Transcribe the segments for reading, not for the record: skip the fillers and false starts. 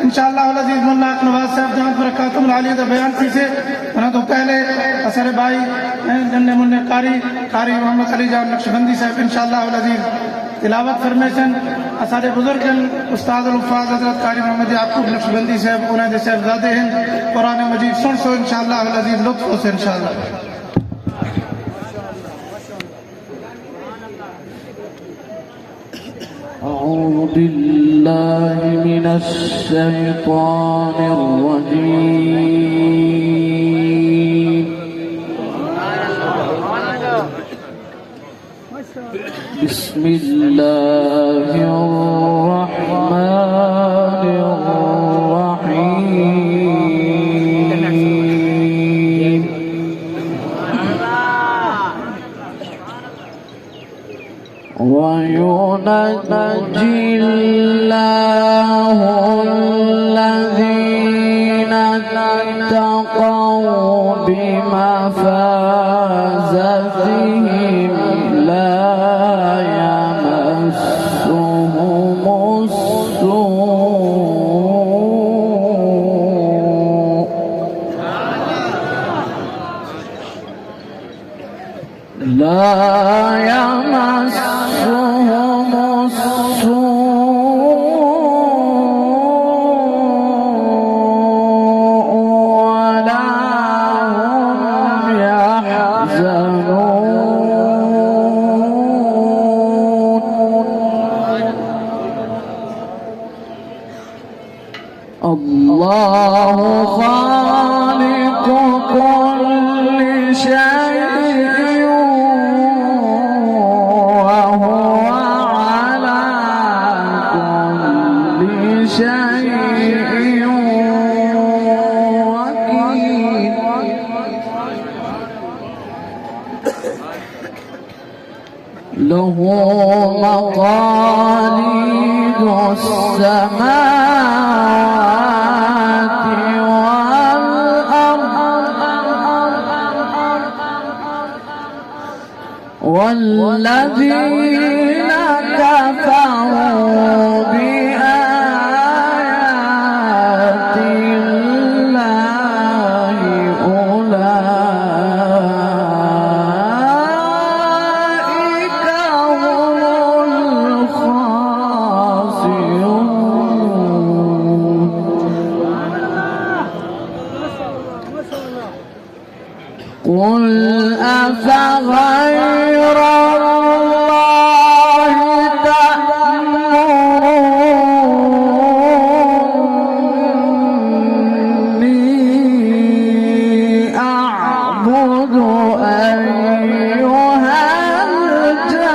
इंशाअल्लाह अज़ीज़ मुल्ला नवाज साहब जहाँ बरकातुल आलिया का बयान थी से उन्हें तो पहले असर भाई जन्ने मुन्ने कारी मोहम्मद अली जान नक्शबंदी साहब इंशाअल्लाह अज़ीज़ तिलावत फरमेशन असारे बुजुर्गन उस्ताद उल-उफ़ाज़ हज़रत कारी मोहम्मद याक़ूब नक्शबंदी साहब उन्हें जैसे अफ़ज़ादे हैं कुरान मजीद सुन सो इंशाअल्लाह अज़ीज़ लुत्फ़ से इंशाअल्लाह। أعوذ بالله من الشيطان الرجيم. بسم الله الرحمن الرحيم. وينجي الله الذين اتقوا بمفازتهم لا يمسهم السوء ولا هم يحزنون. الله خالق كل شيء وهو على كل شيء وكيل. له مقاليد السماوات والأرض والذين كفروا بآيات الله أولئك هم الخاسرون. قل أفغير الله تأمروني أعبد أيها الجاهلون.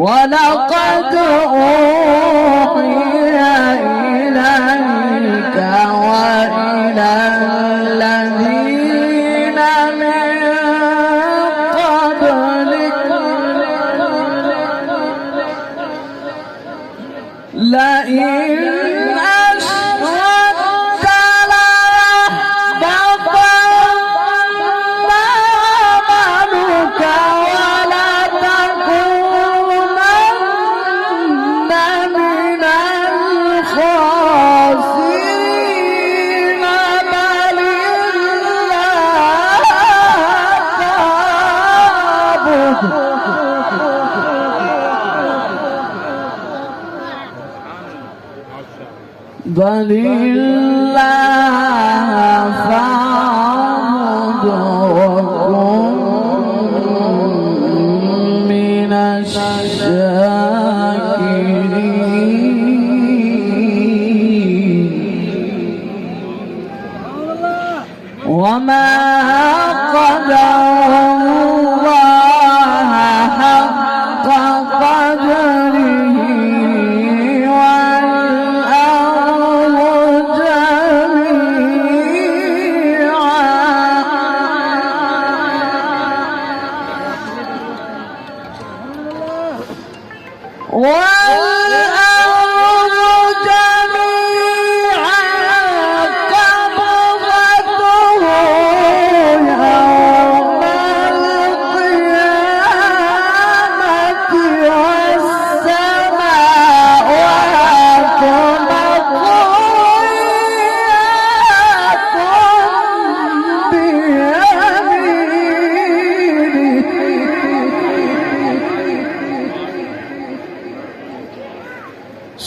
ولقد أوحي إليك وإلى الذين من قبلك لئن أشركت ليحبطن عملك ولتكونن من الخاسرين. بل الله فاعبد بل الله فاعبد وكن من الشاكرين. وما قدر الله حق قدره والأرض جميعا قبضته يوم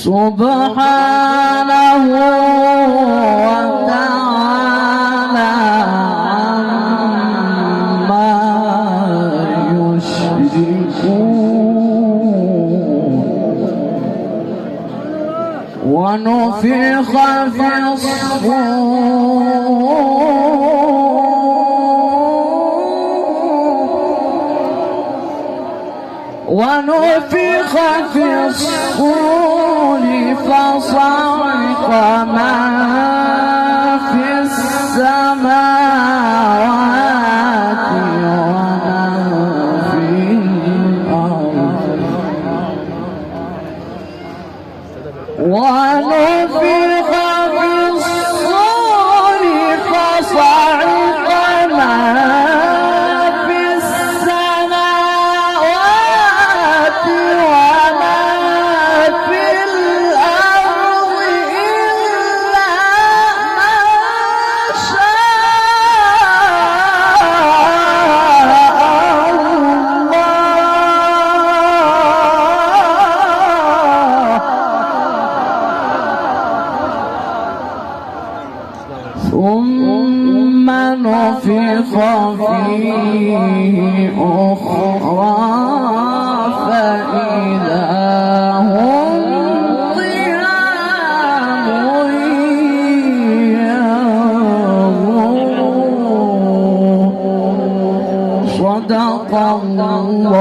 سبحانه وتعالى عما يشركون. ونفخ في الصور فصعق من في السماوات ومن في الأرض. ونفخ في الصور فصعق من في السماوات ومن في الأرض إلا من ثم نفخ فيه أخرى فإذا هم قيام ينظرون. صدق الله